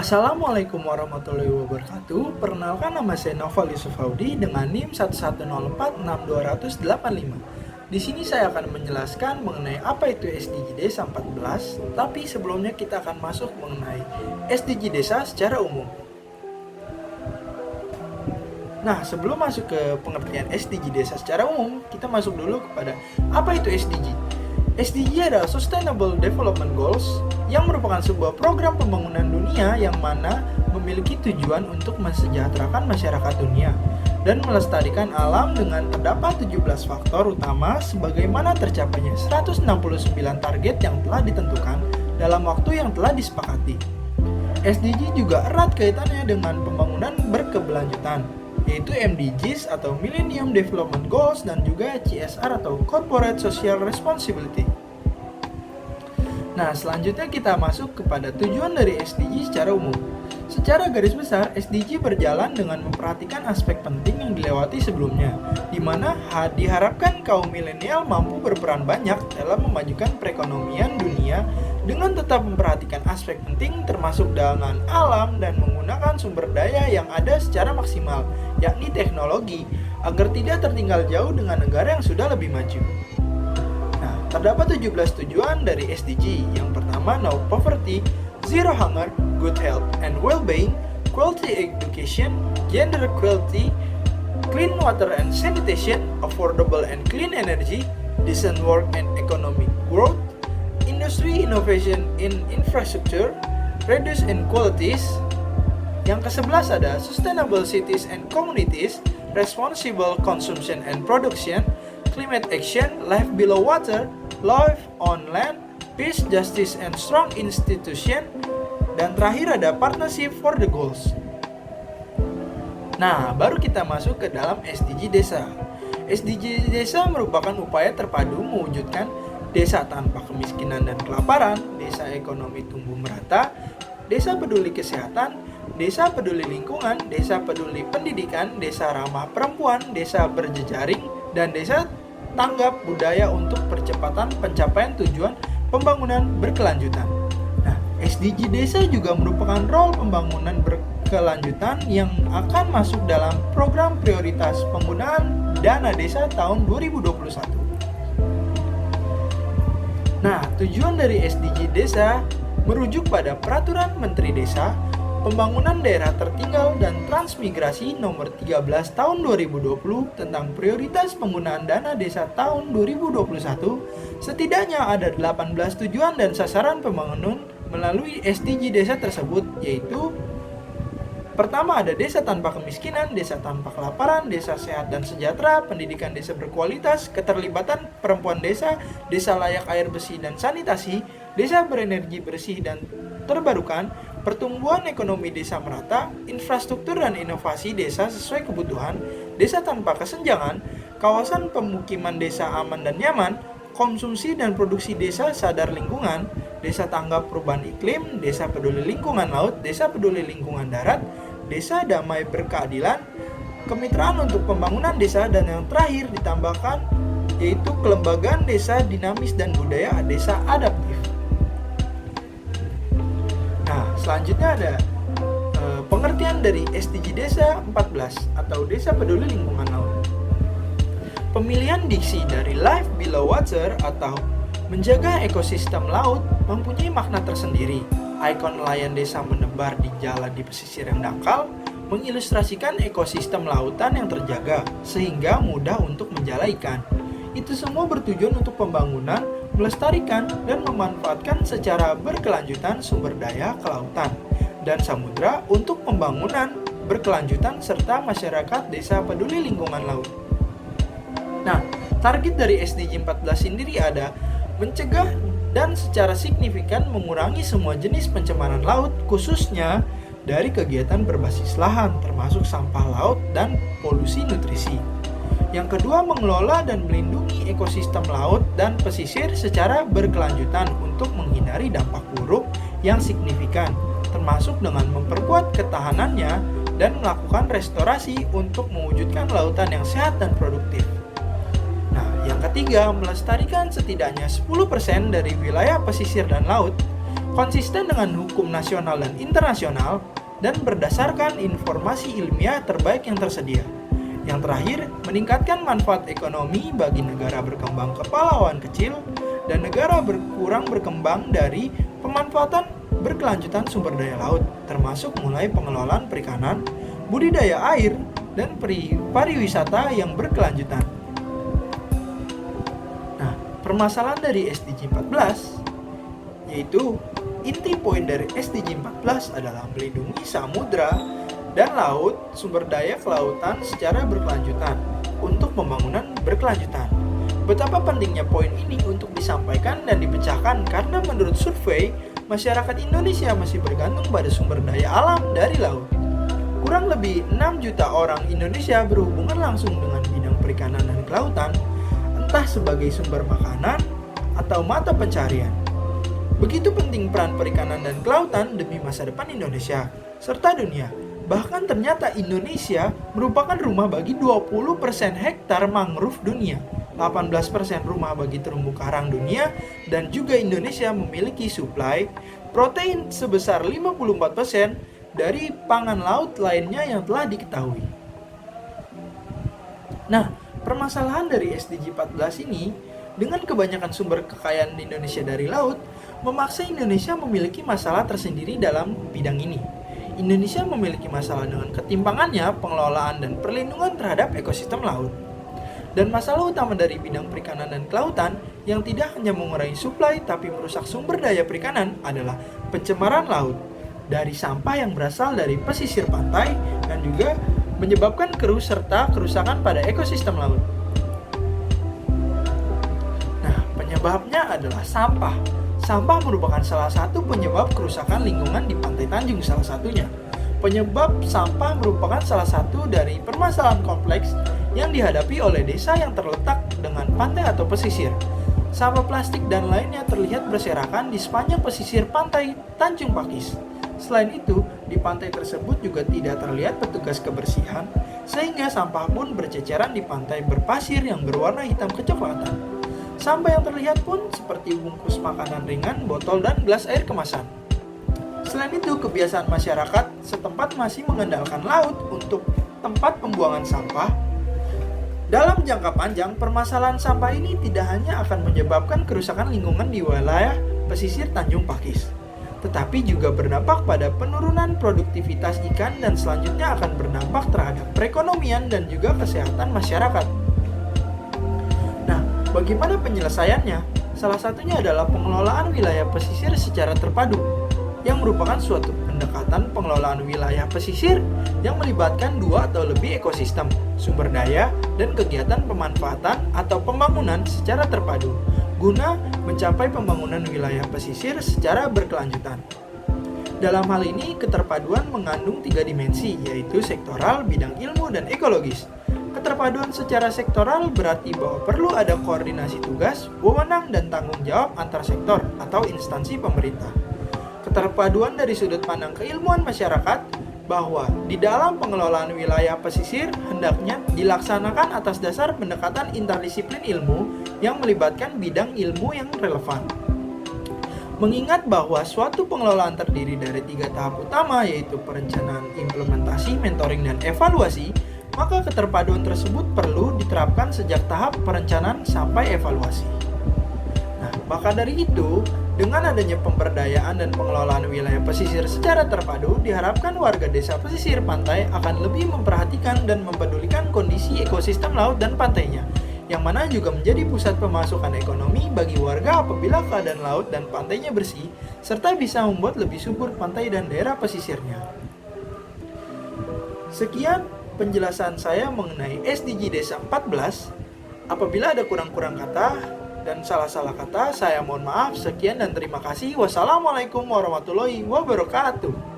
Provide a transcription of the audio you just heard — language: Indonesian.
Assalamualaikum warahmatullahi wabarakatuh. Perkenalkan, nama saya Noval Yusuf Audi dengan NIM 110462885. Di sini saya akan menjelaskan mengenai apa itu SDG Desa 14, tapi sebelumnya kita akan masuk mengenai SDG Desa secara umum. Nah, sebelum masuk ke pengertian SDG Desa secara umum, kita masuk dulu kepada apa itu SDG. SDG adalah Sustainable Development Goals yang merupakan sebuah program pembangunan dunia yang mana memiliki tujuan untuk mensejahterakan masyarakat dunia dan melestarikan alam dengan terdapat 17 faktor utama sebagaimana tercapainya 169 target yang telah ditentukan dalam waktu yang telah disepakati. SDG juga erat kaitannya dengan pembangunan berkeberlanjutan, yaitu MDGs atau Millennium Development Goals dan juga CSR atau Corporate Social Responsibility. Nah, selanjutnya kita masuk kepada tujuan dari SDG secara umum. Secara garis besar, SDG berjalan dengan memperhatikan aspek penting yang dilewati sebelumnya, di mana diharapkan kaum milenial mampu berperan banyak dalam memajukan perekonomian dunia dengan tetap memperhatikan aspek penting termasuk dengan alam dan menggunakan sumber daya yang ada secara maksimal, yakni teknologi, agar tidak tertinggal jauh dengan negara yang sudah lebih maju. Nah, terdapat 17 tujuan dari SDG. Yang pertama, no poverty, zero hunger, good health and well-being, quality education, gender equality, clean water and sanitation, affordable and clean energy, decent work and economic growth, industry innovation in infrastructure, reduce inequalities. Yang ke-11 ada sustainable cities and communities, responsible consumption and production, climate action, life below water, life on land, peace, justice and strong institution, dan terakhir ada partnership for the goals. Nah, baru kita masuk ke dalam SDG Desa. SDG Desa merupakan upaya terpadu mewujudkan desa tanpa kemiskinan dan kelaparan, desa ekonomi tumbuh merata, desa peduli kesehatan, desa peduli lingkungan, desa peduli pendidikan, desa ramah perempuan, desa berjejaring, dan desa tanggap budaya untuk percepatan pencapaian tujuan pembangunan berkelanjutan. Nah, SDG Desa juga merupakan role pembangunan berkelanjutan yang akan masuk dalam program prioritas penggunaan dana desa tahun 2021. Nah, tujuan dari SDG Desa merujuk pada Peraturan Menteri Desa, Pembangunan Daerah Tertinggal dan Transmigrasi Nomor 13 Tahun 2020 tentang prioritas penggunaan dana desa tahun 2021. Setidaknya ada 18 tujuan dan sasaran pembangunan melalui SDG Desa tersebut, yaitu pertama ada desa tanpa kemiskinan, desa tanpa kelaparan, desa sehat dan sejahtera, pendidikan desa berkualitas, keterlibatan perempuan desa, desa layak air bersih dan sanitasi, desa berenergi bersih dan terbarukan, pertumbuhan ekonomi desa merata, infrastruktur dan inovasi desa sesuai kebutuhan, desa tanpa kesenjangan, kawasan pemukiman desa aman dan nyaman, konsumsi dan produksi desa sadar lingkungan, desa tanggap perubahan iklim, desa peduli lingkungan laut, desa peduli lingkungan darat, desa damai berkeadilan, kemitraan untuk pembangunan desa, dan yang terakhir ditambahkan yaitu kelembagaan desa dinamis dan budaya desa adaptif. Nah, selanjutnya ada pengertian dari SDG Desa 14 atau Desa Peduli Lingkungan Laut. Pemilihan diksi dari Life Below Water atau menjaga ekosistem laut mempunyai makna tersendiri. Ikon nelayan desa menebar di jala di pesisir yang dangkal mengilustrasikan ekosistem lautan yang terjaga sehingga mudah untuk menjala ikan. Itu semua bertujuan untuk pembangunan, melestarikan, dan memanfaatkan secara berkelanjutan sumber daya kelautan dan samudra untuk pembangunan berkelanjutan serta masyarakat desa peduli lingkungan laut. Nah, target dari SDG 14 sendiri ada mencegah dan secara signifikan mengurangi semua jenis pencemaran laut, khususnya dari kegiatan berbasis lahan termasuk sampah laut dan polusi nutrisi. Yang kedua, mengelola dan melindungi ekosistem laut dan pesisir secara berkelanjutan untuk menghindari dampak buruk yang signifikan, termasuk dengan memperkuat ketahanannya dan melakukan restorasi untuk mewujudkan lautan yang sehat dan produktif. Nah, yang ketiga, melestarikan setidaknya 10% dari wilayah pesisir dan laut. konsisten dengan hukum nasional dan internasional, dan berdasarkan informasi ilmiah terbaik yang tersedia. Yang terakhir, meningkatkan manfaat ekonomi bagi negara berkembang kepulauan kecil dan negara berkurang berkembang dari pemanfaatan berkelanjutan sumber daya laut, termasuk mulai pengelolaan perikanan, budidaya air, dan pariwisata yang berkelanjutan. Nah, permasalahan dari SDG 14 yaitu inti poin dari SDG 14 adalah melindungi samudra dan laut, sumber daya kelautan secara berkelanjutan untuk pembangunan berkelanjutan. Betapa pentingnya poin ini untuk disampaikan dan dipecahkan karena menurut survei, masyarakat Indonesia masih bergantung pada sumber daya alam dari laut. Kurang lebih 6 juta orang Indonesia berhubungan langsung dengan bidang perikanan dan kelautan, entah sebagai sumber makanan atau mata pencarian. Begitu penting peran perikanan dan kelautan demi masa depan Indonesia serta dunia. Bahkan ternyata Indonesia merupakan rumah bagi 20% hektar mangrove dunia, 18% rumah bagi terumbu karang dunia, dan juga Indonesia memiliki suplai protein sebesar 54% dari pangan laut lainnya yang telah diketahui. Nah, permasalahan dari SDG 14 ini, dengan kebanyakan sumber kekayaan Indonesia dari laut, memaksa Indonesia memiliki masalah tersendiri dalam bidang ini. Indonesia memiliki masalah dengan ketimpangannya pengelolaan dan perlindungan terhadap ekosistem laut. Dan masalah utama dari bidang perikanan dan kelautan yang tidak hanya mengurangi suplai tapi merusak sumber daya perikanan adalah pencemaran laut dari sampah yang berasal dari pesisir pantai dan juga menyebabkan serta kerusakan pada ekosistem laut. Nah, penyebabnya adalah sampah. Sampah merupakan salah satu penyebab kerusakan lingkungan di Pantai Tanjung salah satunya. Penyebab sampah merupakan salah satu dari permasalahan kompleks yang dihadapi oleh desa yang terletak dengan pantai atau pesisir. Sampah plastik dan lainnya terlihat berserakan di sepanjang pesisir Pantai Tanjung Pakis. Selain itu, di pantai tersebut juga tidak terlihat petugas kebersihan, sehingga sampah pun berceceran di pantai berpasir yang berwarna hitam kecoklatan. Sampah yang terlihat pun seperti bungkus makanan ringan, botol, dan gelas air kemasan. Selain itu, kebiasaan masyarakat setempat masih mengandalkan laut untuk tempat pembuangan sampah. Dalam jangka panjang, permasalahan sampah ini tidak hanya akan menyebabkan kerusakan lingkungan di wilayah pesisir Tanjung Pakis, tetapi juga berdampak pada penurunan produktivitas ikan dan selanjutnya akan berdampak terhadap perekonomian dan juga kesehatan masyarakat. Bagaimana penyelesaiannya? Salah satunya adalah pengelolaan wilayah pesisir secara terpadu, yang merupakan suatu pendekatan pengelolaan wilayah pesisir yang melibatkan 2 atau lebih ekosistem, sumber daya, dan kegiatan pemanfaatan atau pembangunan secara terpadu, guna mencapai pembangunan wilayah pesisir secara berkelanjutan. Dalam hal ini, keterpaduan mengandung 3 dimensi, yaitu sektoral, bidang ilmu, dan ekologis. Keterpaduan secara sektoral berarti bahwa perlu ada koordinasi tugas, wewenang, dan tanggung jawab antar sektor atau instansi pemerintah. Keterpaduan dari sudut pandang keilmuan masyarakat bahwa di dalam pengelolaan wilayah pesisir hendaknya dilaksanakan atas dasar pendekatan interdisiplin ilmu yang melibatkan bidang ilmu yang relevan. Mengingat bahwa suatu pengelolaan terdiri dari 3 tahap utama yaitu perencanaan, implementasi, mentoring, dan evaluasi, maka keterpaduan tersebut perlu diterapkan sejak tahap perencanaan sampai evaluasi. Nah, maka dari itu, dengan adanya pemberdayaan dan pengelolaan wilayah pesisir secara terpadu, diharapkan warga desa pesisir pantai akan lebih memperhatikan dan mempedulikan kondisi ekosistem laut dan pantainya, yang mana juga menjadi pusat pemasukan ekonomi bagi warga apabila keadaan laut dan pantainya bersih, serta bisa membuat lebih subur pantai dan daerah pesisirnya. Sekian penjelasan saya mengenai SDG Desa 14. Apabila ada kurang-kurang kata dan salah-salah kata, saya mohon maaf. Sekian dan terima kasih. Wassalamualaikum warahmatullahi wabarakatuh.